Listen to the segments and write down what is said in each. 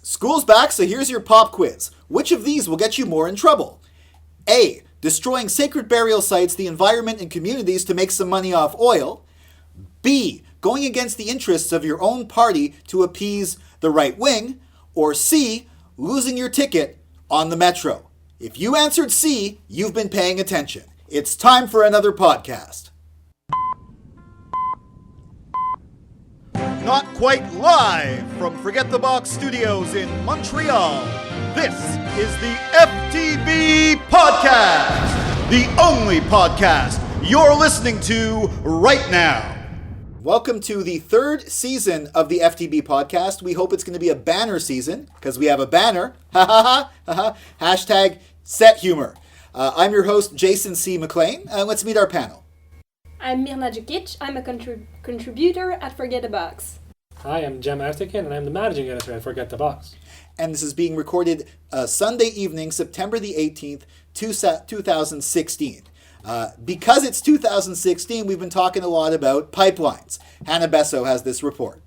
School's back, so here's your pop quiz. Which of these will get you more in trouble? A. Destroying sacred burial sites, the environment, and communities to make some money off oil. B. Going against the interests of your own party to appease the right wing. Or C. Losing your ticket on the metro. If you answered C, you've been paying attention. It's time for another podcast. Not quite live from Forget the Box Studios in Montreal. This is the FTB Podcast, the only podcast you're listening to right now. Welcome to the third season of the FTB Podcast. We hope it's going to be a banner season because we have a banner. Ha ha ha. Hashtag set humor. I'm your host, Jason C. McLean. Let's meet our panel. I'm Mirna Djukic. I'm a contributor at Forget the Box. Hi, I'm Ertekin, and I'm the managing editor at Forget the Box. And this is being recorded Sunday evening, September the 18th, 2016. Because it's 2016, we've been talking a lot about pipelines. Hannah Besseau has this report.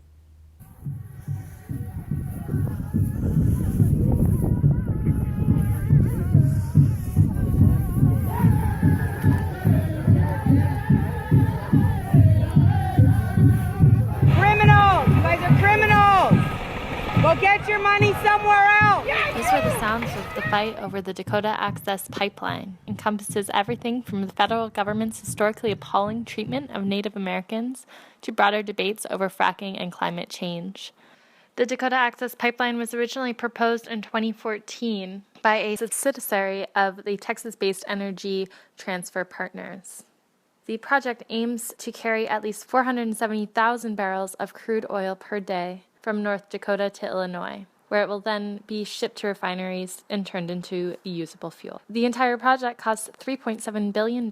Go get your money somewhere else! These were the sounds of the fight over the Dakota Access Pipeline. Encompasses everything from the federal government's historically appalling treatment of Native Americans to broader debates over fracking and climate change. The Dakota Access Pipeline was originally proposed in 2014 by a subsidiary of the Texas-based Energy Transfer Partners. The project aims to carry at least 470,000 barrels of crude oil per day from North Dakota to Illinois, where it will then be shipped to refineries and turned into usable fuel. The entire project costs $3.7 billion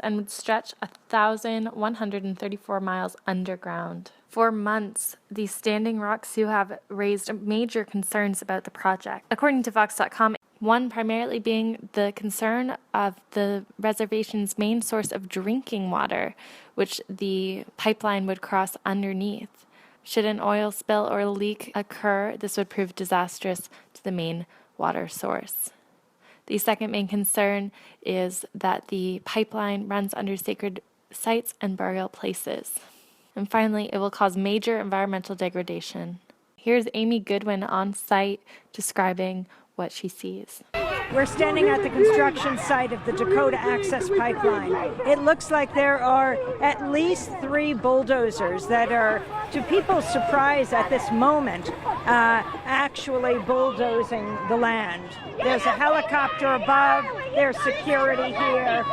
and would stretch 1,134 miles underground. For months, the Standing Rock Sioux have raised major concerns about the project. According to Vox.com, one primarily being the concern of the reservation's main source of drinking water, which the pipeline would cross underneath. Should an oil spill or leak occur, this would prove disastrous to the main water source. The second main concern is that the pipeline runs under sacred sites and burial places. And finally, it will cause major environmental degradation. Here's Amy Goodwin on site describing what she sees. We're standing at the construction site of the Dakota Access Pipeline. It looks like there are at least 3 bulldozers that are, to people's surprise at this moment, actually bulldozing the land. There's a helicopter above, there's security here,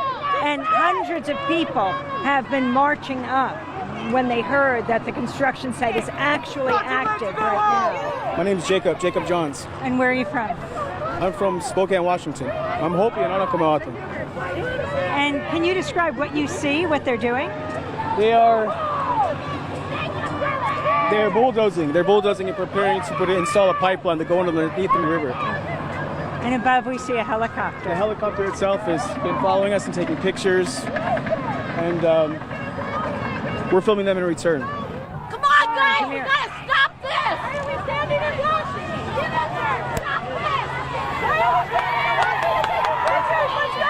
and hundreds of people have been marching up when they heard that the construction site is actually active right now. My name is Jacob Johns. And where are you from? I'm from Spokane, Washington. I'm Hopi and I'm from Ottawa. And can you describe what you see, what they're doing? They're bulldozing. They're bulldozing and preparing to install a pipeline to go underneath the river. And above we see a helicopter. The helicopter itself has been following us and taking pictures, and we're filming them in return. Come on, guys! We gotta stop this! Why are we standing and watching? Get up there! Stop this! Let's go!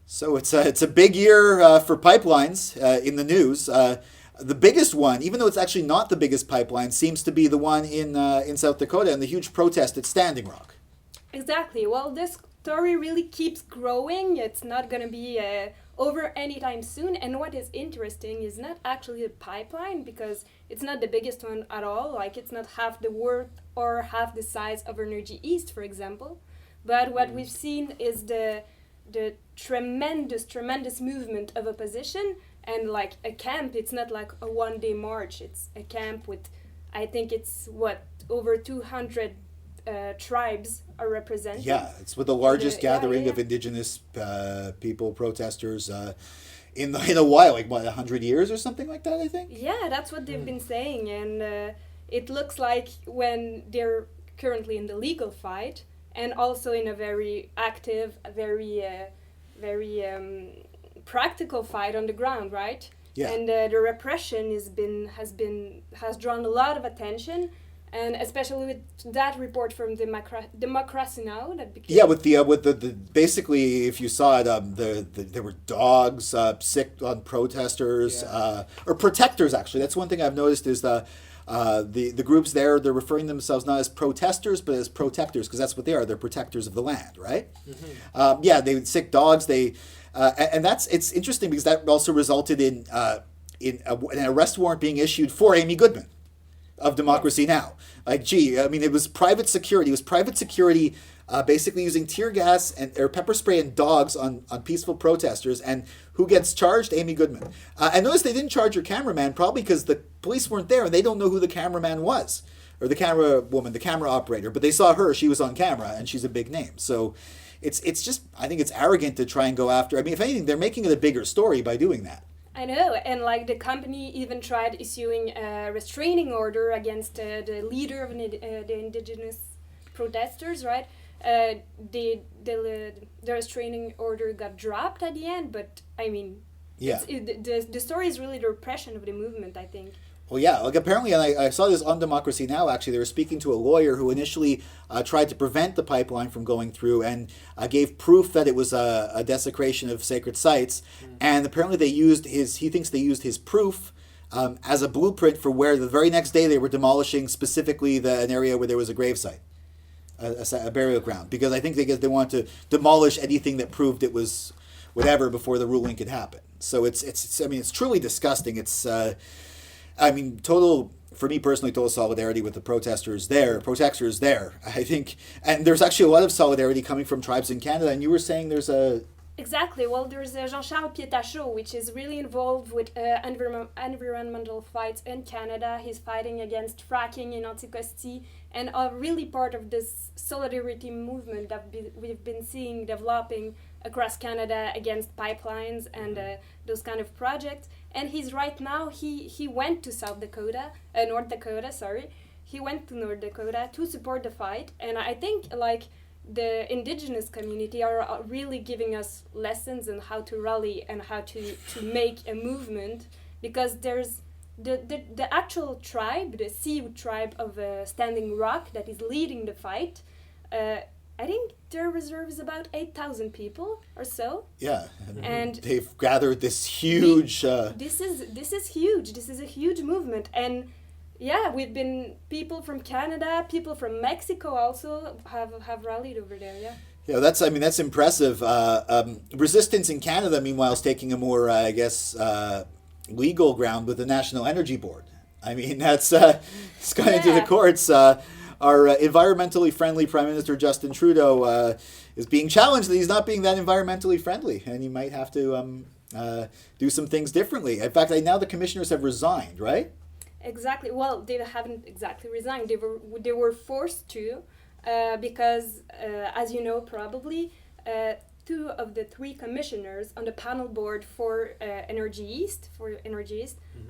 So it's a big year for pipelines in the news. The biggest one, even though it's actually not the biggest pipeline, seems to be the one in South Dakota and the huge protest at Standing Rock. Exactly. Well, this story really keeps growing. It's not going to be over anytime soon. And what is interesting is not actually the pipeline, because it's not the biggest one at all. Like, it's not half the worth or half the size of Energy East, for example. But what we've seen is the tremendous movement of opposition. And like a camp, it's not like a one-day march. It's a camp with, I think it's over 200 tribes are represented. Yeah, it's with the largest gathering of Indigenous people, protesters in a while, like 100 years or something like that, I think. Yeah, that's what they've been saying, and it looks like when they're currently in the legal fight, and also in a very active, very practical fight on the ground, right? Yeah. And the repression has drawn a lot of attention. And especially with that report from Democracy Now! That became... Yeah, with the basically, if you saw it, there were dogs sick on protesters, or protectors, actually. That's one thing I've noticed is the groups there, they're referring themselves not as protesters, but as protectors, because that's what they are. They're protectors of the land, right? Mm-hmm. They sick dogs, and it's interesting because that also resulted in an arrest warrant being issued for Amy Goodman of Democracy Now! Like, it was private security. It was private security basically using tear gas or pepper spray and dogs on peaceful protesters. And who gets charged? Amy Goodman. I noticed they didn't charge her cameraman, probably because the police weren't there and they don't know who the cameraman was, or the camera woman, the camera operator. But they saw her. She was on camera, and she's a big name. So it's just, I think it's arrogant to try and go after. I mean, if anything, they're making it a bigger story by doing that. I know, and like the company even tried issuing a restraining order against the leader of the indigenous protesters, right? The restraining order got dropped at the end, but I mean, the story is really the repression of the movement, I think. Well, yeah, like apparently, and I saw this on Democracy Now! Actually, they were speaking to a lawyer who initially tried to prevent the pipeline from going through and gave proof that it was a desecration of sacred sites. And apparently he thinks they used his proof as a blueprint for where the very next day they were demolishing specifically an area where there was a gravesite, a burial ground. Because I think they want to demolish anything that proved it was whatever before the ruling could happen. So it's truly disgusting. For me personally, total solidarity with the protesters there, I think. And there's actually a lot of solidarity coming from tribes in Canada. And you were saying there's a... Exactly. Well, there's Jean-Charles Pietachot, which is really involved with environmental fights in Canada. He's fighting against fracking in Anticosti, and are really part of this solidarity movement that we've been seeing developing across Canada against pipelines and those kind of projects. And he's right now, he went to North Dakota, sorry. He went to North Dakota to support the fight. And I think like the indigenous community are really giving us lessons on how to rally and how to make a movement, because there's the actual tribe, the Sioux tribe of Standing Rock that is leading the fight. I think their reserve is about 8,000 people or so. Yeah, and they've gathered this huge... This is huge. This is a huge movement. And yeah, people from Canada, people from Mexico also have rallied over there, yeah. Yeah, that's impressive. Resistance in Canada, meanwhile, is taking a more, legal ground with the National Energy Board. I mean, that's it's gone into the courts. Our environmentally friendly Prime Minister Justin Trudeau is being challenged that he's not being that environmentally friendly, and he might have to do some things differently. In fact, now the commissioners have resigned, right? Exactly. Well, they haven't exactly resigned. They were forced to, because, as you know, probably, 2 of the 3 commissioners on the panel board for Energy East,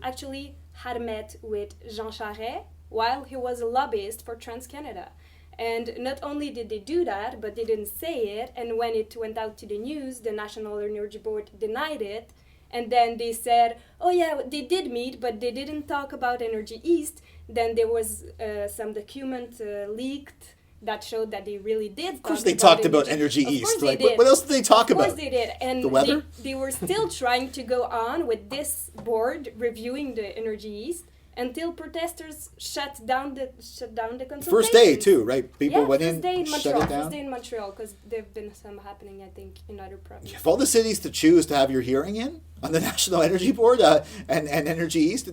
actually had met with Jean Charest while he was a lobbyist for TransCanada. And not only did they do that, but they didn't say it. And when it went out to the news, the National Energy Board denied it. And then they said, oh yeah, they did meet, but they didn't talk about Energy East. Then there was some document leaked that showed that they really did. Of course they talked about Energy East. Like, what else did they talk about? Of course they did. And the weather? They were still trying to go on with this board reviewing the Energy East until protesters shut down the consultation. First day too, right? People went in, shut it down. First day in Montreal, because there have been some happening, I think, in other provinces. If all the cities to choose to have your hearing in on the National Energy Board and Energy East,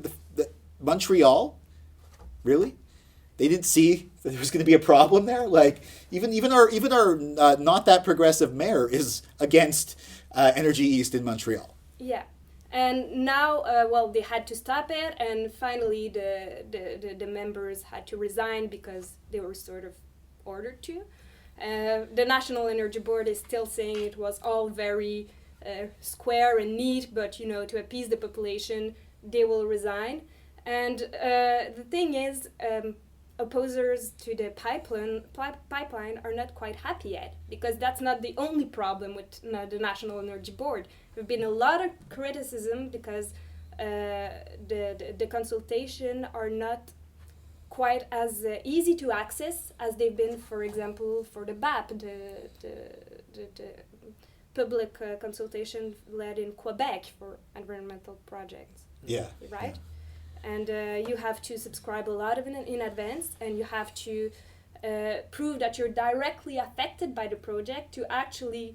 Montreal, really? They didn't see that there was going to be a problem there. Like even our not that progressive mayor is against Energy East in Montreal. Yeah. And now, they had to stop it, and finally the members had to resign because they were sort of ordered to. The National Energy Board is still saying it was all very square and neat, but, to appease the population, they will resign. And the thing is, opposers to the pipeline are not quite happy yet, because that's not the only problem with the National Energy Board. There's been a lot of criticism because the consultation are not quite as easy to access as they've been, for example, for the BAP, the public consultation led in Quebec for environmental projects. Yeah. Right? Yeah. And you have to subscribe a lot of in advance, and you have to prove that you're directly affected by the project to actually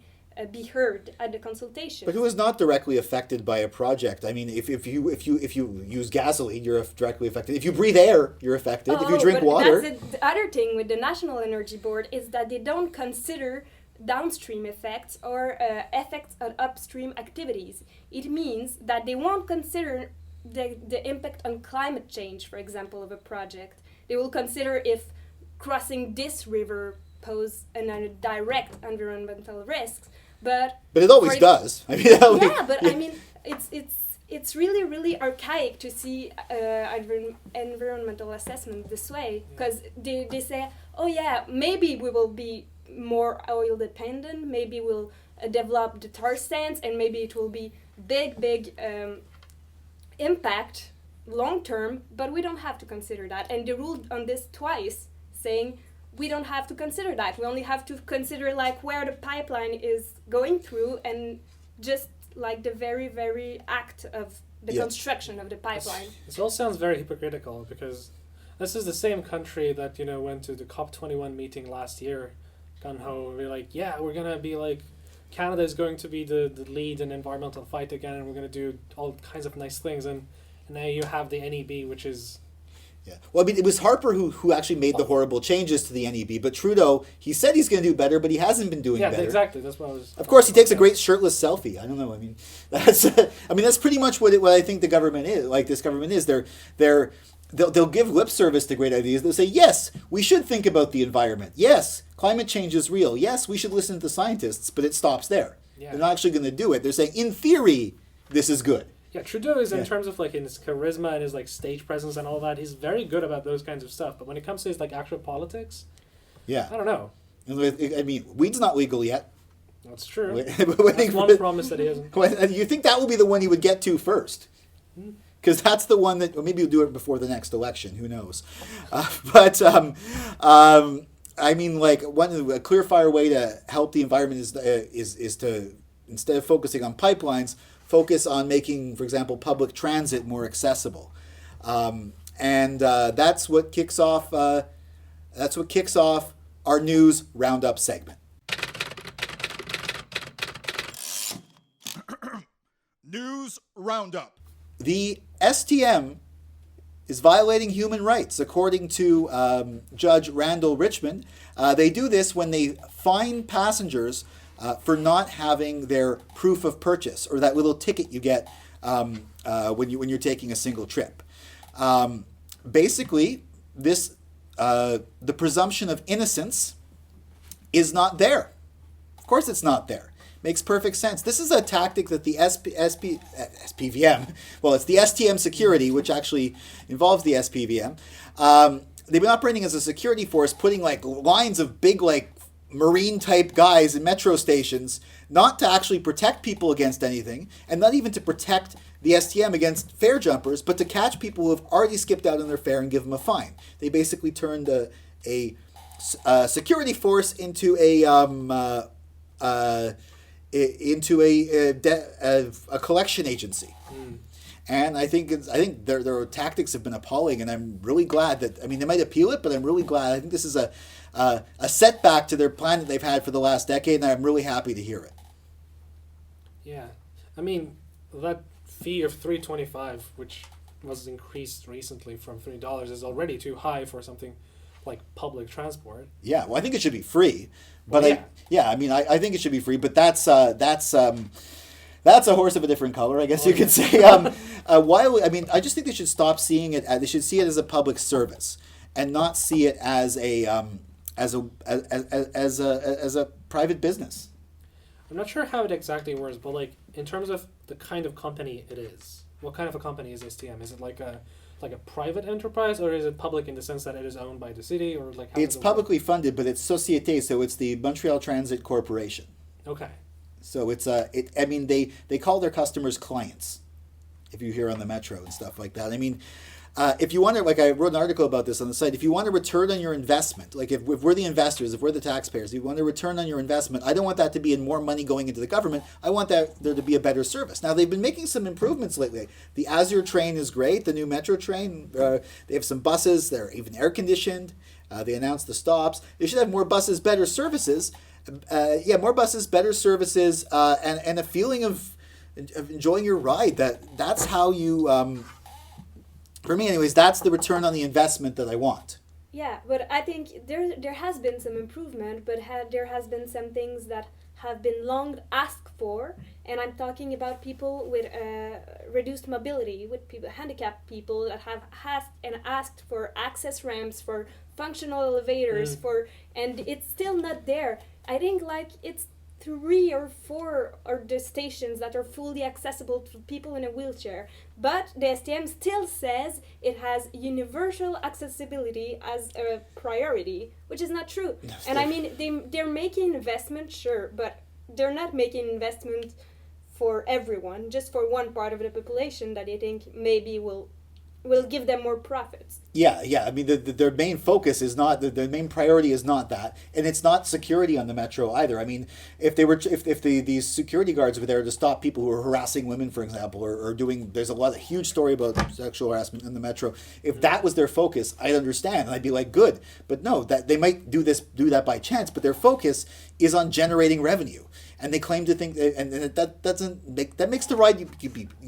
be heard at the consultation. But who is not directly affected by a project? I mean, if you use gasoline, you're directly affected. If you breathe air, you're affected. If you drink water. The other thing with the National Energy Board is that they don't consider downstream effects or effects on upstream activities. It means that they won't consider the impact on climate change, for example, of a project. They will consider if crossing this river pose a direct environmental risks, but it always does. I mean, I mean, it's really archaic to see environmental assessment this way, because they say, oh yeah, maybe we will be more oil dependent, maybe we'll develop the tar sands, and maybe it will be big impact long term, but we don't have to consider that. And they ruled on this twice, saying we don't have to consider that. We only have to consider like where the pipeline is going through, and just like the very act of the construction of the pipeline. This all sounds very hypocritical, because this is the same country that, you know, went to the COP21 meeting last year, gung-ho, we're like, yeah, we're gonna be like, Canada is going to be the lead in environmental fight again, and we're gonna do all kinds of nice things, and now you have the NEB, which is... Yeah. Well, I mean, it was Harper who actually made the horrible changes to the NEB, but Trudeau, he said he's going to do better, but he hasn't been doing better. Yeah, exactly. That's what I was... Of course, he takes a great shirtless selfie. I don't know. I mean, that's pretty much what I think the government is. Like, this government is. They'll give lip service to great ideas. They'll say, yes, we should think about the environment. Yes, climate change is real. Yes, we should listen to the scientists, but it stops there. Yeah. They're not actually going to do it. They're saying, in theory, this is good. Yeah, Trudeau is, in terms of like in his charisma and his like stage presence and all that, he's very good about those kinds of stuff. But when it comes to his like actual politics, I don't know. I mean, weed's not legal yet. That's true. That's one promise that he hasn't. You think that will be the one he would get to first? Because that's the one that, or maybe he'll do it before the next election. Who knows? I mean, like a clear-fire way to help the environment is to, instead of focusing on pipelines, focus on making, for example, public transit more accessible, and that's what kicks off. That's what kicks off our news roundup segment. News roundup. The STM is violating human rights, according to Judge Randall Richmond. They do this when they fine passengers for not having their proof of purchase, or that little ticket you get when you're taking a single trip. Basically, this the presumption of innocence is not there. Of course, it's not there. Makes perfect sense. This is a tactic that the SPVM, well, it's the STM security, which actually involves the SPVM. They've been operating as a security force, putting like lines of big like marine type guys in metro stations, not to actually protect people against anything, and not even to protect the STM against fare jumpers, but to catch people who have already skipped out on their fare and give them a fine. They basically turned a security force into a collection agency. And I think their tactics have been appalling, and I'm really glad that, I mean, they might appeal it, but I'm really glad. I think this is a setback to their plan that they've had for the last decade, and I'm really happy to hear it. Yeah, I mean, that fee of $3.25, which was increased recently from $3, is already too high for something like public transport. Yeah, well, I think it should be free, but I think it should be free, but that's a horse of a different color, I guess you could say. I just think they should stop seeing it. They should see it as a public service, and not see it as a private business. I'm not sure how it exactly works, but like in terms of the kind of company it is, what kind of a company is STM? Is it like a private enterprise, or is it public in the sense that it is owned by the city, or like? How it's publicly funded, but it's Société, so it's the Montreal Transit Corporation. Okay. So it's they call their customers clients, if you hear on the metro and stuff like that. I mean, if you want to, like I wrote an article about this on the site, if you want to return on your investment, like if we're the investors, if we're the taxpayers, if you want to return on your investment, I don't want that to be in more money going into the government. I want there to be a better service. Now, they've been making some improvements lately. The Azure train is great, the new metro train. They have some buses, they're even air conditioned. They announced the stops. They should have more buses, better services. More buses, better services, and a feeling of enjoying your ride. That's how you... For me, anyways, that's the return on the investment that I want. Yeah, but I think there has been some improvement, but there has been some things that have been long asked for, and I'm talking about people with reduced mobility, with handicapped people that have asked for access ramps, for functional elevators, and it's still not there. I think it's 3 or 4 are the stations that are fully accessible to people in a wheelchair. But the STM still says it has universal accessibility as a priority, which is not true. And I mean, they're making investment, sure, but they're not making investment for everyone, just for one part of the population that they think maybe will give them more profits. Yeah. I mean, their main focus is not, their main priority is not that. And it's not security on the metro either. I mean, if these security guards were there to stop people who are harassing women, for example, or doing, there's a huge story about sexual harassment in the metro. If that was their focus, I'd understand. And I'd be like, good. But no, that they might do that by chance, but their focus is on generating revenue. And they claim to think, and that makes the ride, you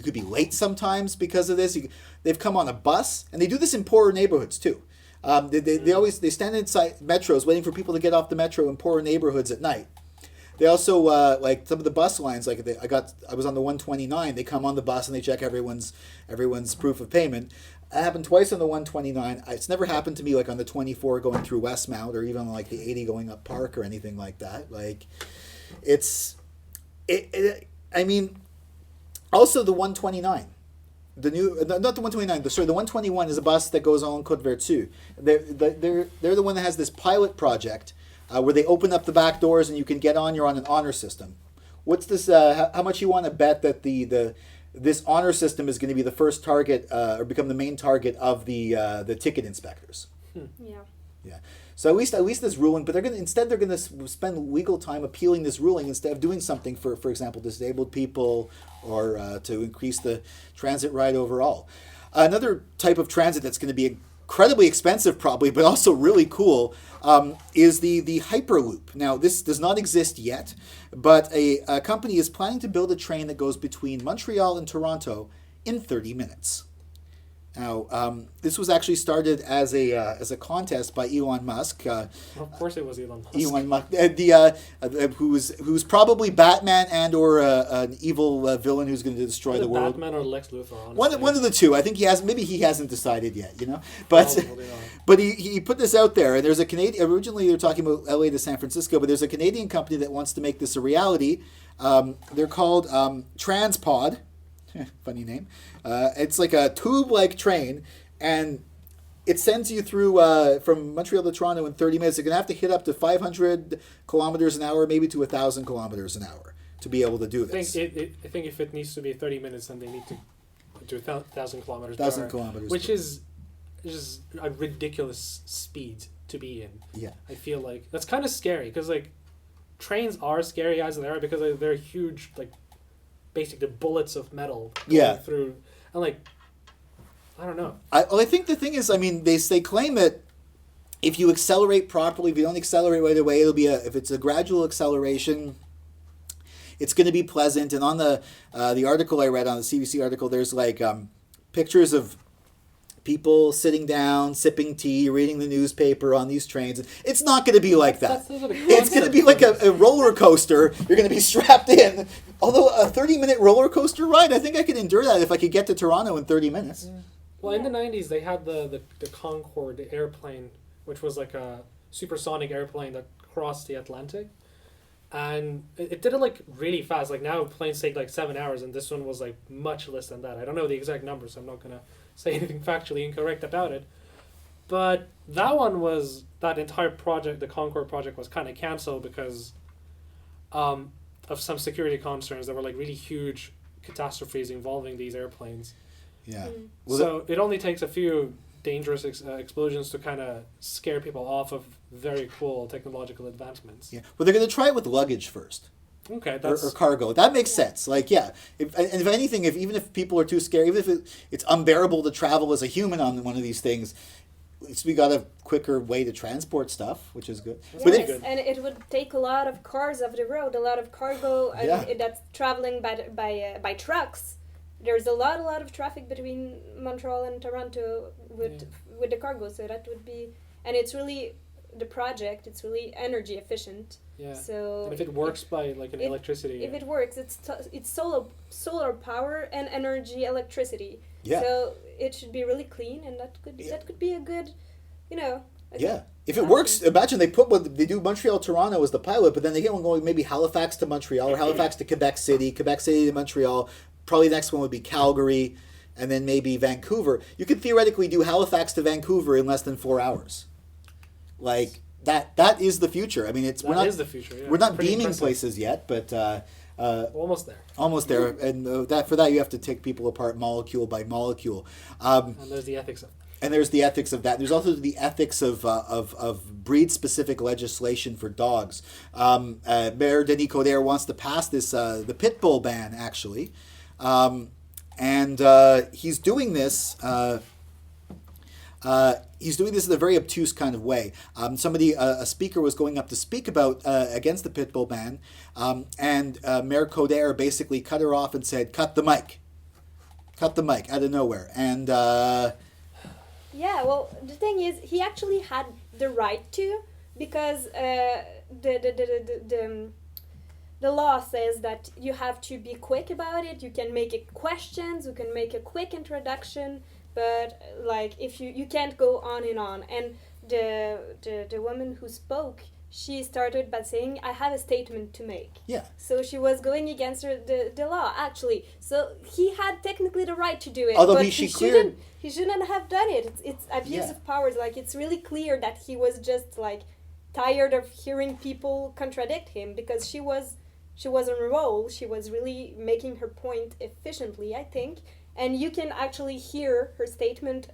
could be late sometimes because of this. They've come on a bus, and they do this in poorer neighborhoods too. They stand inside metros waiting for people to get off the metro in poorer neighborhoods at night. They also like some of the bus lines. Like I was on the 129. They come on the bus and they check everyone's proof of payment. It happened twice on the 129. It's never happened to me like on the 24 going through Westmount, or even on like the 80 going up Park or anything like that. Like. I mean, also the 129, the 121 is a bus that goes on Côte Vertu. They're the one that has this pilot project where they open up the back doors and you can get on. You're on an honor system. What's this? How much you want to bet that this honor system is going to be the first target or become the main target of the ticket inspectors? Yeah. So at least this ruling, but they're going to spend legal time appealing this ruling instead of doing something for example, disabled people, or to increase the transit ride overall. Another type of transit that's going to be incredibly expensive probably, but also really cool, is the Hyperloop. Now, this does not exist yet, but a company is planning to build a train that goes between Montreal and Toronto in 30 minutes. Now, this was actually started as a contest by Elon Musk. Of course, it was Elon Musk. Elon Musk, who's probably Batman and or an evil villain who's going to destroy the world. Batman or Lex Luthor. Honestly. One of the two. I think maybe he hasn't decided yet. But but he put this out there, and there's a Canadian. Originally, they were talking about LA to San Francisco, but there's a Canadian company that wants to make this a reality. They're called Transpod. Funny name. It's like a tube-like train, and it sends you through from Montreal to Toronto in 30 minutes. You're going to have to hit up to 500 kilometers an hour, maybe to 1,000 kilometers an hour to be able to do this. I think if it needs to be 30 minutes, then they need to do 1,000 kilometers per 1,000 hour, kilometers. which is a ridiculous speed to be in. Yeah. I feel like that's kind of scary, because like trains are scary as they are, because they're huge, like basically bullets of metal going through, and like I don't know. I think the thing is, I mean, they claim that if you accelerate properly, if you don't accelerate right away, if it's a gradual acceleration, it's going to be pleasant. And on the article I read, on the CBC article, there's like pictures of people sitting down, sipping tea, reading the newspaper on these trains. It's not going to be like that. It's going to be like a roller coaster. You're going to be strapped in. Although a 30-minute roller coaster ride, I think I could endure that if I could get to Toronto in 30 minutes. Yeah. Well, in the 90s, they had the Concorde, the airplane, which was like a supersonic airplane that crossed the Atlantic. And it did it like really fast. Like now planes take like 7 hours, and this one was like much less than that. I don't know the exact numbers, so I'm not going to say anything factually incorrect about it. But that entire project, the Concorde project, was kind of canceled because of some security concerns. There were like really huge catastrophes involving these airplanes. Yeah. So it only takes a few dangerous explosions to kind of scare people off of very cool technological advancements. Yeah. Well, they're going to try it with luggage first. Okay, Or cargo. That makes sense. Like, yeah. If anything, even if people are too scared, even if it's unbearable to travel as a human on one of these things, at least we got a quicker way to transport stuff, which is good. Yes, and it would take a lot of cars off the road, a lot of cargo that's traveling by trucks. There's a lot of traffic between Montreal and Toronto with the cargo, so that would be, and it's really the project. It's really energy efficient. Yeah. So and if it works by electricity. If it works, it's solar power and energy electricity. Yeah. So it should be really clean, and that could be a good, If it works, imagine they put what they do Montreal, Toronto as the pilot, but then they get one going maybe Halifax to Montreal or Halifax to Quebec City to Montreal. Probably the next one would be Calgary, and then maybe Vancouver. You could theoretically do Halifax to Vancouver in less than 4 hours. Like that is the future. I mean, is the future. Yeah. We're not Pretty beaming impressive. places yet, but almost there. Almost there, and for that you have to take people apart molecule by molecule. And there's the ethics of that. And there's the ethics of that. There's also the ethics of breed-specific legislation for dogs. Mayor Denis Coderre wants to pass this the pit bull ban, actually, and he's doing this. He's doing this in a very obtuse kind of way. A speaker was going up to speak about against the pit bull ban, and Mayor Coderre basically cut her off and said, "Cut the mic out of nowhere." And yeah, well, the thing is, he actually had the right to, because the law says that you have to be quick about it. You can make questions, you can make a quick introduction, but like if you can't go on and on. And the woman who spoke, she started by saying, "I have a statement to make." Yeah. So she was going against the law, actually. So he had technically the right to do it. Although but he shouldn't have done it. It's abuse of powers. Like, it's really clear that he was just like tired of hearing people contradict him, because she was on a roll. She was really making her point efficiently, I think. And you can actually hear her statement.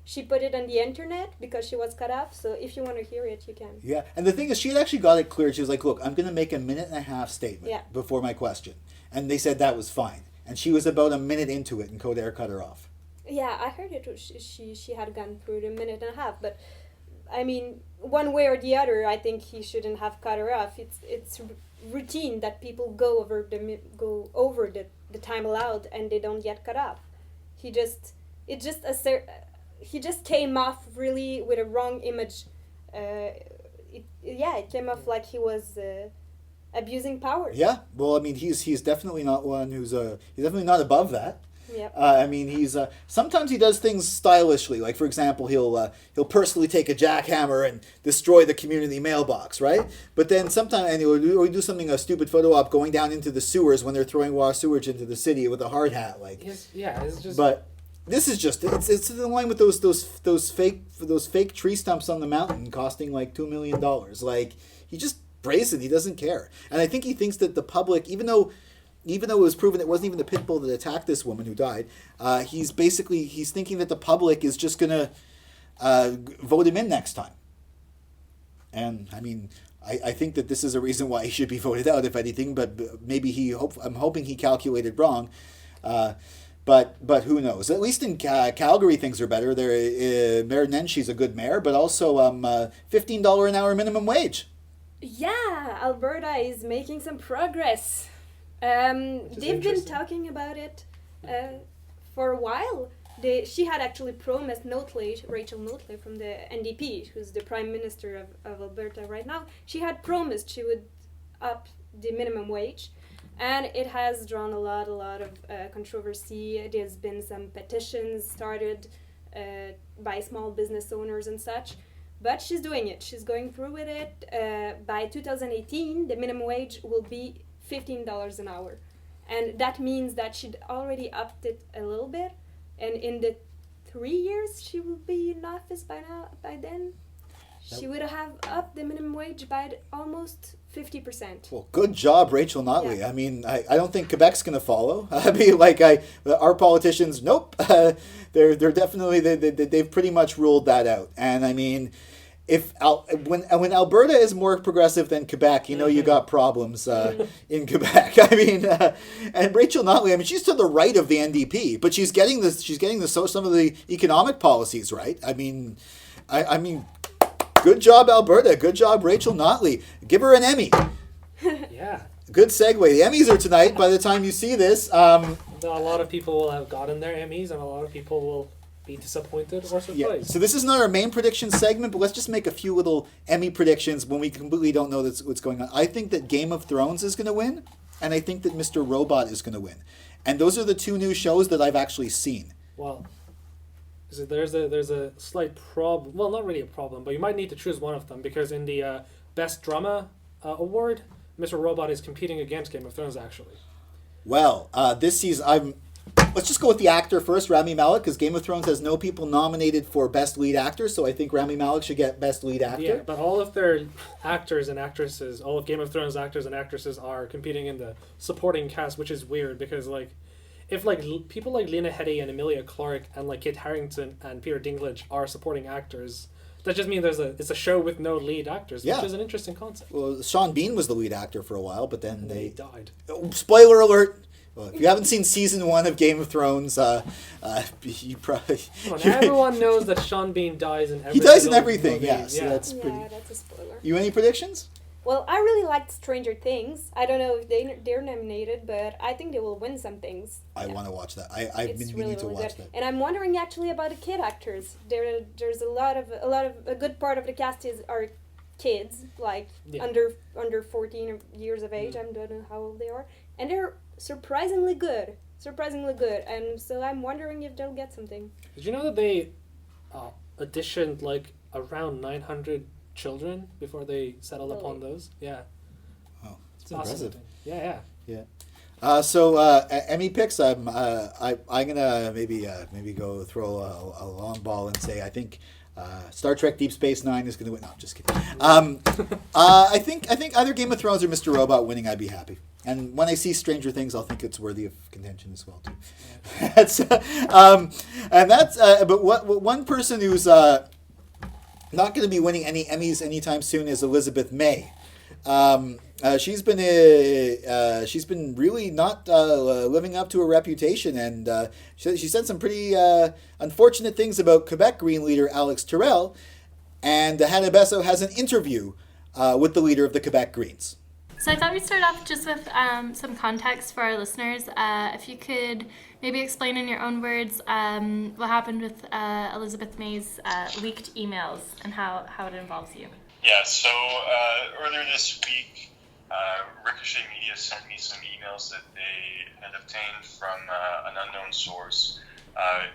She put it on the internet because she was cut off. So if you want to hear it, you can. Yeah, and the thing is, she had actually got it cleared. She was like, "Look, I'm going to make a 1.5-minute statement before my question," and they said that was fine. And she was about a minute into it, and Coderre cut her off. Yeah, I heard it. She had gone through the 1.5 minutes, but I mean, one way or the other, I think he shouldn't have cut her off. It's routine that people go over the time allowed and they don't get cut off. He just came off really with a wrong image. It came off like he was abusing power. Yeah, well, I mean, he's definitely not one who's he's definitely not above that. Yeah. I mean, he's sometimes he does things stylishly. Like, for example, he'll personally take a jackhammer and destroy the community mailbox, right? But then sometimes, and he'll do something, a stupid photo op going down into the sewers when they're throwing raw sewage into the city with a hard hat, like. It's just. But this is just it's in line with those fake tree stumps on the mountain costing like $2 million. Like, he just brazen. He doesn't care, and I think he thinks that the public, even though it was proven it wasn't even the pit bull that attacked this woman who died, he's thinking that the public is just gonna vote him in next time. And I mean, I think that this is a reason why he should be voted out, if anything. But maybe I'm hoping he calculated wrong. But who knows? At least in Calgary, things are better. Mayor Nenshie's a good mayor, but also $15 an hour minimum wage. Yeah, Alberta is making some progress. They've been talking about it for a while. She had actually promised Rachel Notley from the NDP, who's the Prime Minister of Alberta right now, she had promised she would up the minimum wage. And it has drawn a lot of controversy. There's been some petitions started by small business owners and such. But she's doing it. She's going through with it. By 2018, the minimum wage will be $15 an hour. And that means that she'd already upped it a little bit. And in the 3 years she will be in office by then. She would have upped the minimum wage by almost 50%. Well, good job, Rachel Notley. Yeah. I mean, I don't think Quebec's going to follow. I mean, our politicians, nope. They're definitely, they've pretty much ruled that out. And I mean, when Alberta is more progressive than Quebec, you got problems in Quebec. I mean, and Rachel Notley, I mean, she's to the right of the NDP, but she's getting some of the economic policies right. I mean, good job, Alberta. Good job, Rachel Notley. Give her an Emmy. Yeah. Good segue. The Emmys are tonight. By the time you see this, a lot of people will have gotten their Emmys, and a lot of people will be disappointed or surprised. yeah. So this is not our main prediction segment, but let's just make a few little Emmy predictions when we completely don't know what's going on. I think that Game of Thrones is going to win, and I think that Mr. Robot is going to win. And those are the two new shows that I've actually seen. Well, there's a slight problem. Well, not really a problem, but you might need to choose one of them, because in the Best Drama award, Mr. Robot is competing against Game of Thrones, actually. Well, this season, let's just go with the actor first, Rami Malek, because Game of Thrones has no people nominated for Best Lead Actor, so I think Rami Malek should get Best Lead Actor. Yeah, but all of their actors and actresses, all of Game of Thrones actors and actresses are competing in the supporting cast, which is weird, because if people like Lena Headey and Emilia Clarke and Kit Harington and Peter Dinklage are supporting actors, that just means it's a show with no lead actors, which is an interesting concept. Well, Sean Bean was the lead actor for a while, but then they died. Spoiler alert! Well, if you haven't seen season 1 of Game of Thrones, you probably... everyone knows that Sean Bean dies in everything. He dies in everything, yeah. So that's pretty... Yeah, that's a spoiler. You any predictions? Well, I really liked Stranger Things. I don't know if they're nominated, but I think they will win some things. I want to watch that. I've been meaning to watch that. And I'm wondering actually about the kid actors. There's a good part of the cast are kids, under 14 years of age. I don't know how old they are, and they're surprisingly good. And so I'm wondering if they'll get something. Did you know that they auditioned around 900 children before they settled upon those? Yeah. Oh, it's awesome. impressive. Yeah. So Emmy picks. I'm gonna maybe go throw a long ball and say I think Star Trek Deep Space Nine is gonna win. No, I'm just kidding. I think either Game of Thrones or Mr. Robot winning, I'd be happy. And when I see Stranger Things, I'll think it's worthy of contention as well too. But one person who's not going to be winning any Emmys anytime soon is Elizabeth May. She's been really not living up to her reputation, and she said some pretty unfortunate things about Quebec Green leader Alex Tyrrell. And Hannah Besseau has an interview with the leader of the Quebec Greens. So I thought we'd start off just with some context for our listeners. If you could maybe explain in your own words what happened with Elizabeth May's leaked emails and how it involves you. Yeah, so earlier this week, Ricochet Media sent me some emails that they had obtained from an unknown source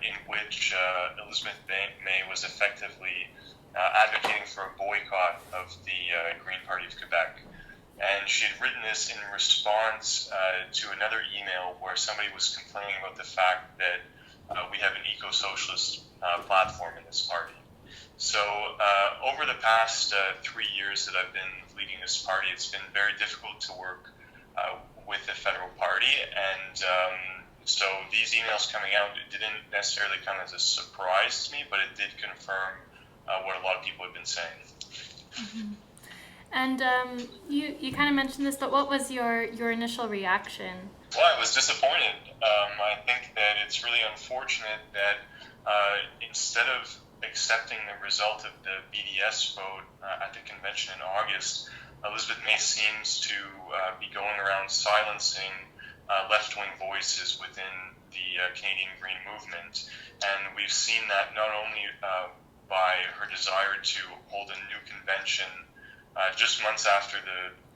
in which Elizabeth May was effectively advocating for a boycott of the Green Party of Quebec. And she had written this in response to another email where somebody was complaining about the fact that we have an eco-socialist platform in this party. So over the past 3 years that I've been leading this party, it's been very difficult to work with the federal party. And so these emails coming out, it didn't necessarily come as a surprise to me, but it did confirm what a lot of people have been saying. Mm-hmm. And you kind of mentioned this, but what was your initial reaction? Well, I was disappointed. I think that it's really unfortunate that instead of accepting the result of the BDS vote at the convention in August, Elizabeth May seems to be going around silencing left-wing voices within the Canadian Green movement. And we've seen that not only by her desire to hold a new convention just months after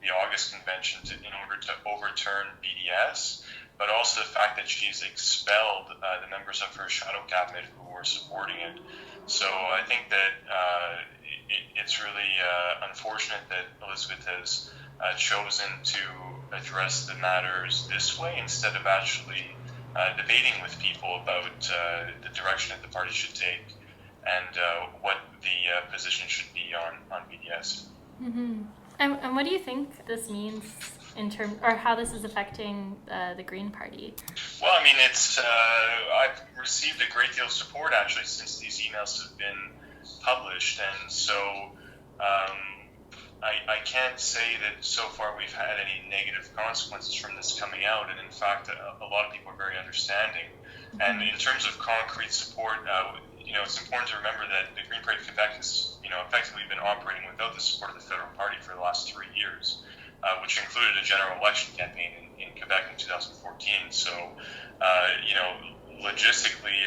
the August convention in order to overturn BDS, but also the fact that she's expelled the members of her shadow cabinet who were supporting it. So I think that it's really unfortunate that Elizabeth has chosen to address the matters this way instead of actually debating with people about the direction that the party should take and what the position should be on And what do you think this means in terms, or how this is affecting the Green Party? Well, I mean, I've received a great deal of support actually since these emails have been published, and so I can't say that so far we've had any negative consequences from this coming out, and in fact, a lot of people are very understanding. And in terms of concrete support, it's important to remember that the Green Party of Quebec has, effectively been operating without the support of the federal party for the last 3 years, which included a general election campaign in Quebec in 2014. So, logistically,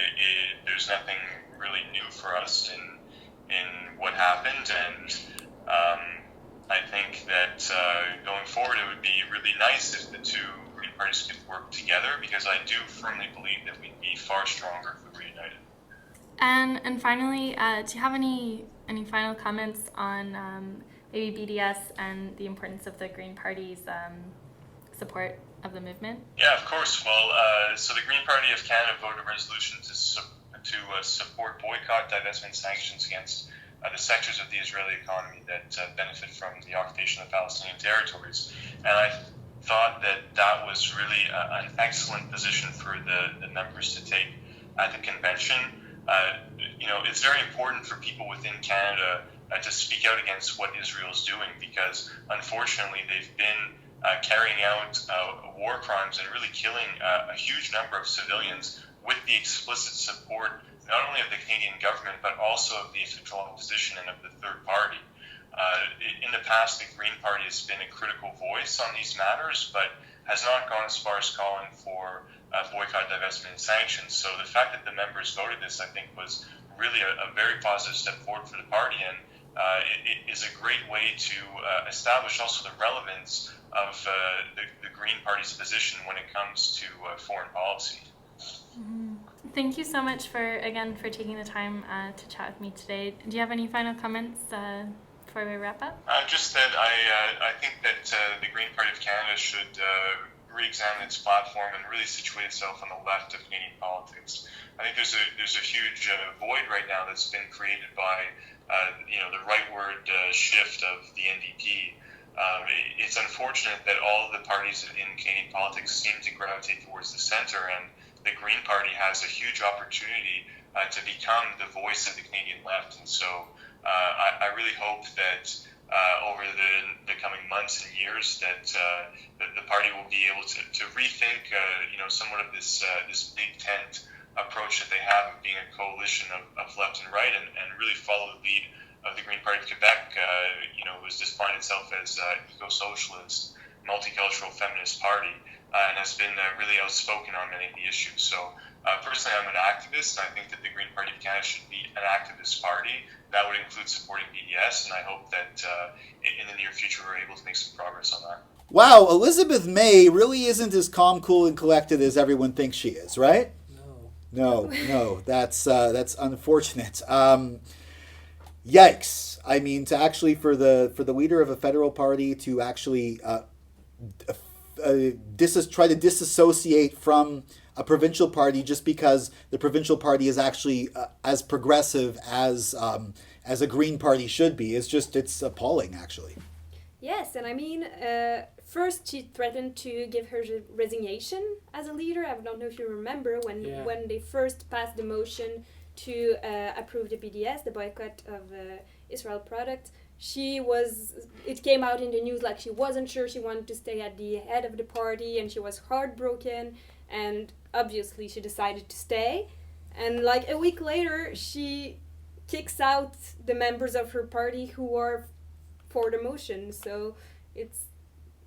there's nothing really new for us in what happened, and I think that going forward, it would be really nice if the two Green parties could work together, because I do firmly believe that we'd be far stronger if we were united. And finally, do you have any final comments on maybe BDS and the importance of the Green Party's support of the movement? Yeah, of course. Well, so the Green Party of Canada voted a resolution to support boycott, divestment, sanctions against the sectors of the Israeli economy that benefit from the occupation of Palestinian territories. And I thought that was really an excellent position for the members to take at the convention. It's very important for people within Canada to speak out against what Israel is doing, because unfortunately they've been carrying out war crimes and really killing a huge number of civilians with the explicit support not only of the Canadian government but also of the official opposition and of the third party. In the past, the Green Party has been a critical voice on these matters, but has not gone as far as calling for boycott, divestment, and sanctions. So the fact that the members voted this, I think, was really a very positive step forward for the party, and it is a great way to establish also the relevance of the Green Party's position when it comes to foreign policy. Thank you so much for taking the time to chat with me today. Do you have any final comments before we wrap up? Just that I think that the Green Party of Canada should re-examine its platform and really situate itself on the left of Canadian politics. I think there's a huge void right now that's been created by the rightward shift of the NDP. It's unfortunate that all of the parties in Canadian politics seem to gravitate towards the center, and the Green Party has a huge opportunity to become the voice of the Canadian left. And so I really hope that over the coming months and years that the party will be able to rethink somewhat of this big tent approach that they have of being a coalition of left and right, and really follow the lead of the Green Party of Quebec, who has defined itself as eco-socialist, multicultural feminist party, and has been really outspoken on many of the issues. So personally, I'm an activist, and I think that the Green Party of Canada should be an activist party. That would include supporting BDS, and I hope that in the near future we're able to make some progress on that. Wow, Elizabeth May really isn't as calm, cool, and collected as everyone thinks she is, right? No, that's unfortunate. Yikes! I mean, to actually for the leader of a federal party to actually try to disassociate from a provincial party just because the provincial party is actually as progressive as a Green Party should be it's appalling, actually. Yes, and I mean, first she threatened to give her resignation as a leader. I don't know if you remember when they first passed the motion to approve the BDS, the boycott of Israel product. It came out in the news like she wasn't sure she wanted to stay at the head of the party, and she was heartbroken, and obviously she decided to stay. And like a week later, she kicks out the members of her party who are for the motion. So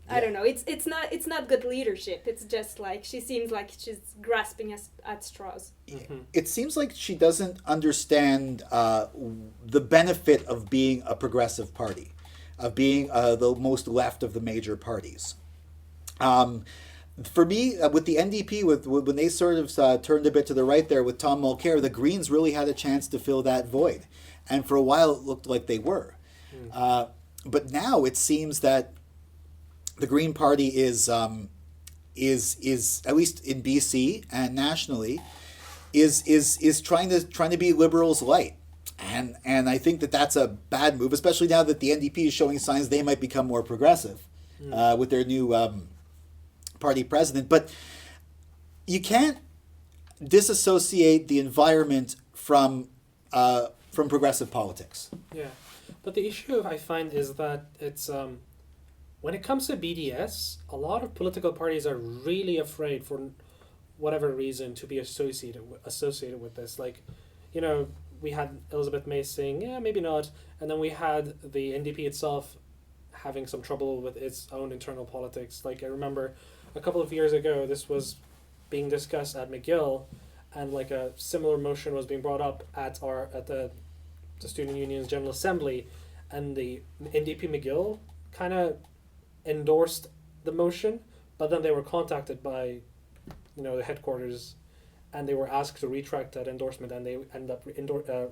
I don't know. It's not good leadership. It's just like she seems like she's grasping at straws. Mm-hmm. It seems like she doesn't understand the benefit of being a progressive party, of being the most left of the major parties. For me, with the NDP, when they sort of turned a bit to the right there with Tom Mulcair, the Greens really had a chance to fill that void, and for a while it looked like they were. But now it seems that the Green Party is at least in BC and nationally is trying to be liberals light, And I think that that's a bad move, especially now that the NDP is showing signs they might become more progressive with their new party president. But you can't disassociate the environment from progressive politics. Yeah, but the issue I find is that it's when it comes to BDS, a lot of political parties are really afraid for whatever reason to be associated with this. Like, you know, we had Elizabeth May saying, yeah, maybe not, and then we had the NDP itself having some trouble with its own internal politics. Like, I remember a couple of years ago, this was being discussed at McGill, and like a similar motion was being brought up at the Student Union's General Assembly, and the NDP McGill kind of endorsed the motion, but then they were contacted by, you know, the headquarters, and they were asked to retract that endorsement, and they ended up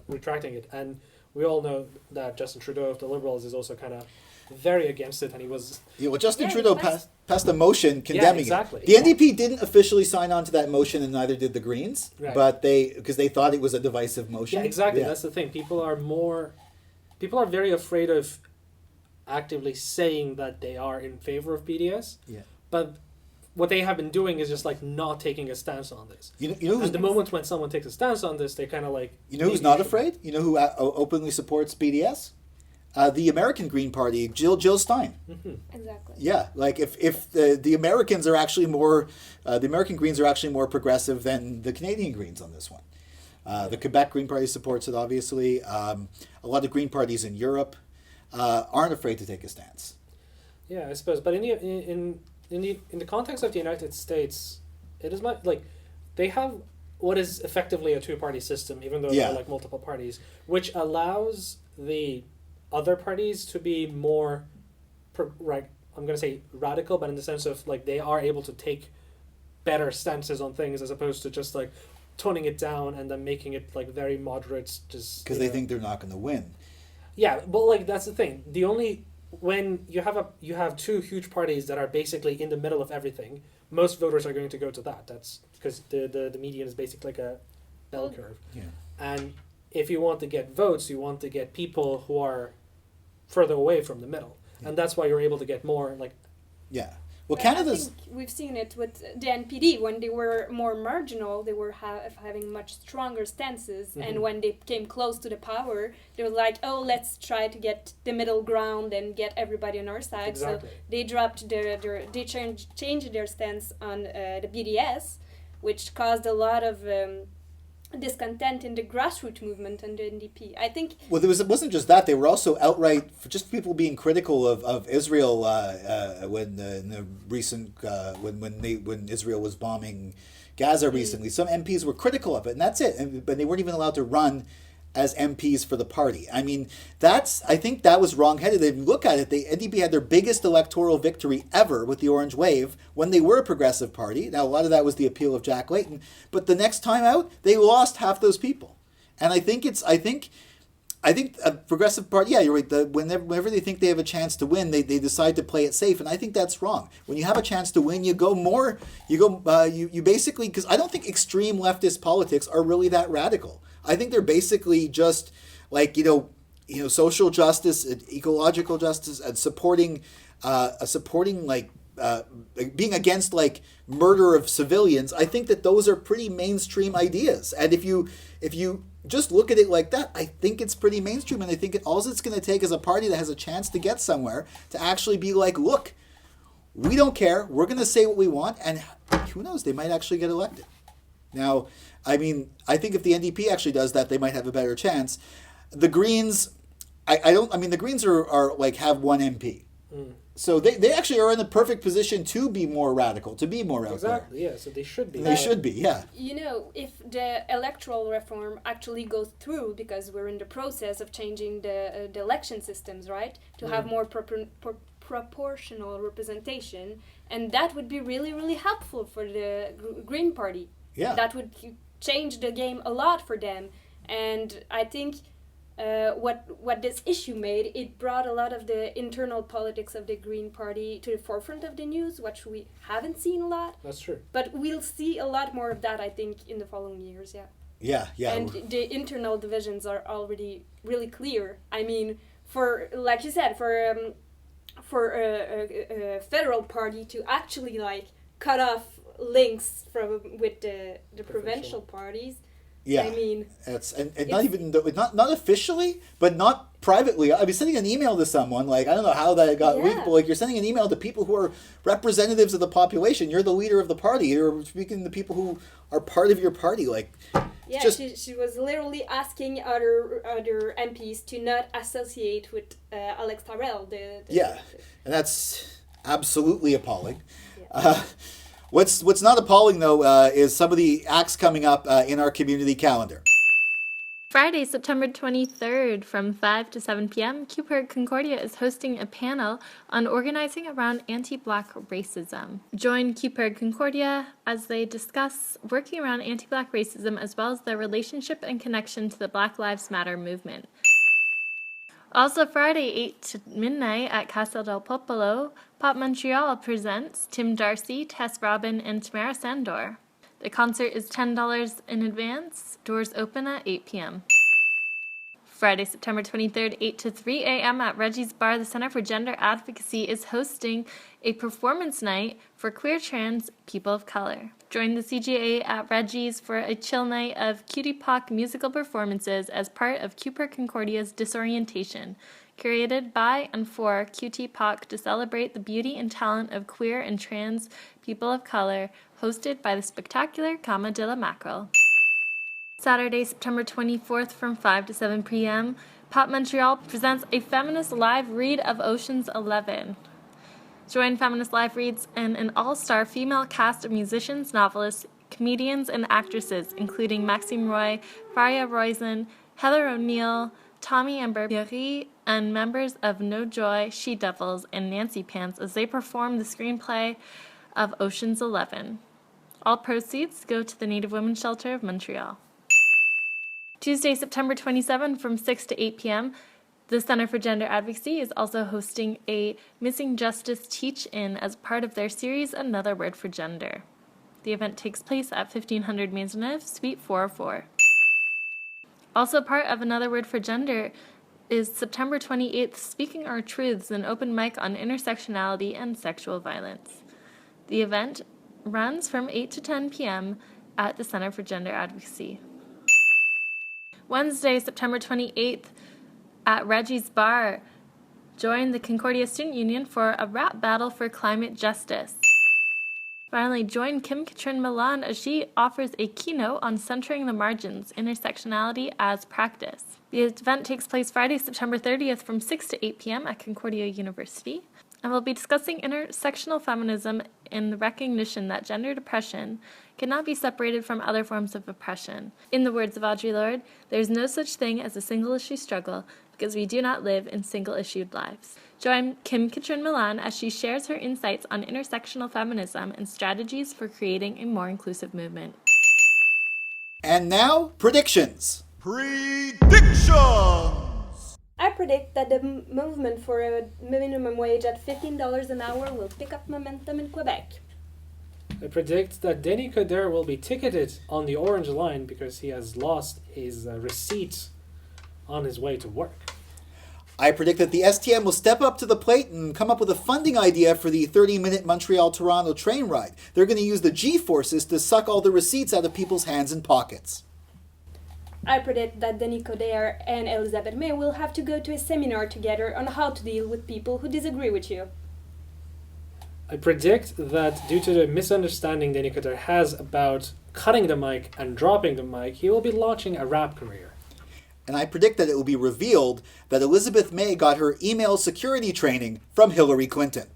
retracting it. And we all know that Justin Trudeau of the Liberals is also kind of very against it, and he was... Yeah, well, Justin Trudeau passed a motion condemning exactly. it. The NDP didn't officially sign on to that motion, and neither did the Greens, right. but because they thought it was a divisive motion. Yeah, exactly. Yeah. That's the thing. People are very afraid of actively saying that they are in favor of BDS. Yeah. But what they have been doing is just like not taking a stance on this. You know at the moment when someone takes a stance on this, they kind of like... You know who's not afraid? You know who openly supports BDS? The American Green Party, Jill Stein. Mm-hmm. Exactly. Yeah, like if the Americans are actually more, the American Greens are actually more progressive than the Canadian Greens on this one. The Quebec Green Party supports it, obviously. A lot of Green parties in Europe aren't afraid to take a stance. Yeah, I suppose, but in the context of the United States, it is like they have what is effectively a two-party system, even though there are like multiple parties, which allows the other parties to be more, I'm going to say radical, but in the sense of like they are able to take better stances on things as opposed to just like toning it down and then making it like very moderate, just because they think they're not going to win. Yeah, but like that's the thing. When you have two huge parties that are basically in the middle of everything, most voters are going to go to that. That's because the median is basically like a bell curve. Yeah. And if you want to get votes, you want to get people who are further away from the middle. Yeah. And that's why you're able to get more like... Yeah. Well, Canada's... I think we've seen it with the NPD. When they were more marginal, they were having much stronger stances. Mm-hmm. And when they came close to the power, they were like, oh, let's try to get the middle ground and get everybody on our side. Exactly. So they dropped they changed their stance on the BDS, which caused a lot of discontent in the grassroots movement and the NDP. I think... Well, it wasn't just that. They were also outright, for just people being critical of Israel when in the recent when Israel was bombing Gaza recently. Some MPs were critical of it, and that's it. But they weren't even allowed to run as MPs for the party. I mean, I think that was wrong-headed. If you look at it, the NDP had their biggest electoral victory ever with the Orange Wave when they were a progressive party. Now, a lot of that was the appeal of Jack Layton, but the next time out, they lost half those people. And I think a progressive party, yeah, you're right, whenever they think they have a chance to win, they decide to play it safe, and I think that's wrong. When you have a chance to win, you basically, because I don't think extreme leftist politics are really that radical. I think they're basically just like, social justice, ecological justice, and supporting being against like murder of civilians. I think that those are pretty mainstream ideas. And if you just look at it like that, I think it's pretty mainstream. And I think all it's going to take is a party that has a chance to get somewhere to actually be like, look, we don't care. We're going to say what we want. And who knows, they might actually get elected. Now, I mean, I think if the NDP actually does that, they might have a better chance. The Greens, the Greens are like have one MP. Mm. So they actually are in the perfect position to be more radical, to be more out there. Exactly, yeah, so they should be. They should be, yeah. If the electoral reform actually goes through, because we're in the process of changing the election systems, right? To have more proportional representation, and that would be really, really helpful for the Green Party. Yeah. That would change the game a lot for them. And I think what this issue made, it brought a lot of the internal politics of the Green Party to the forefront of the news, which we haven't seen a lot. That's true. But we'll see a lot more of that, I think, in the following years, yeah. Yeah. And the internal divisions are already really clear. I mean, for, like you said, for a federal party to actually like cut off links with the provincial parties. Yeah, I mean, it's not even not officially, but not privately. I was sending an email to someone, like, I don't know how that got leaked, but like, you're sending an email to people who are representatives of the population. You're the leader of the party. You're speaking to people who are part of your party. Like, yeah, she was literally asking other MPs to not associate with Alex Tyrrell. And that's absolutely appalling. Yeah. What's not appalling, though, is some of the acts coming up in our community calendar. Friday, September 23rd from 5 to 7 p.m., Quebec Concordia is hosting a panel on organizing around anti-Black racism. Join Quebec Concordia as they discuss working around anti-Black racism as well as their relationship and connection to the Black Lives Matter movement. Also Friday, 8 to midnight at Casa del Popolo, Pop Montreal presents Tim Darcy, Tess Robin, and Tamara Sandor. The concert is $10 in advance. Doors open at 8 p.m. Friday, September 23rd, 8 to 3 a.m. at Reggie's Bar, the Center for Gender Advocacy is hosting a performance night for queer trans people of color. Join the CGA at Reggie's for a chill night of Cutie Pock musical performances as part of Quebec Concordia's Disorientation, curated by and for Cutie Pock to celebrate the beauty and talent of queer and trans people of color, hosted by the spectacular Cama de la Mackerel. Saturday, September 24th from 5 to 7 p.m., Pop Montreal presents a feminist live read of Ocean's 11. Join Feminist Live Reads and an all-star female cast of musicians, novelists, comedians, and actresses, including Maxime Roy, Faria Roizen, Heather O'Neill, Tommy Amber-Pierre, and members of No Joy, She Devils, and Nancy Pants as they perform the screenplay of Ocean's 11. All proceeds go to the Native Women's Shelter of Montreal. Tuesday, September 27 from 6 to 8 p.m., the Center for Gender Advocacy is also hosting a Missing Justice Teach-In as part of their series Another Word for Gender. The event takes place at 1500 Maisonneuve, Suite 404. Also part of Another Word for Gender is September 28th, Speaking Our Truths, an open mic on intersectionality and sexual violence. The event runs from 8 to 10 p.m. at the Center for Gender Advocacy. Wednesday, September 28th, at Reggie's Bar, join the Concordia Student Union for a rap battle for climate justice. Finally, join Kim Katrin Milan as she offers a keynote on centering the margins, intersectionality as practice. The event takes place Friday, September 30th from 6 to 8 p.m. at Concordia University, and we'll be discussing intersectional feminism in the recognition that gender oppression cannot be separated from other forms of oppression. In the words of Audre Lorde, there's no such thing as a single-issue struggle because we do not live in single-issued lives. Join Kim Katrin Milan as she shares her insights on intersectional feminism and strategies for creating a more inclusive movement. And now, predictions. I predict that the movement for a minimum wage at $15 an hour will pick up momentum in Quebec. I predict that Denis Coderre will be ticketed on the Orange Line because he has lost his receipt on his way to work. I predict that the STM will step up to the plate and come up with a funding idea for the 30-minute Montreal-Toronto train ride. They're going to use the G-forces to suck all the receipts out of people's hands and pockets. I predict that Denis Coderre and Elizabeth May will have to go to a seminar together on how to deal with people who disagree with you. I predict that due to the misunderstanding Denis Coderre has about cutting the mic and dropping the mic, he will be launching a rap career. And I predict that it will be revealed that Elizabeth May got her email security training from Hillary Clinton.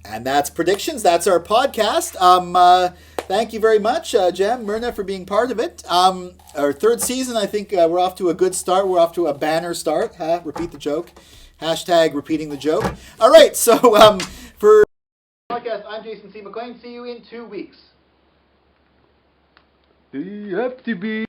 And that's predictions. That's our podcast. Thank you very much, Jem, Mirna, for being part of it. Our third season, I think we're off to a good start. We're off to a banner start. Repeat the joke. Hashtag repeating the joke. All right, so for podcast, I'm Jason C. McLean. See you in 2 weeks. The FTB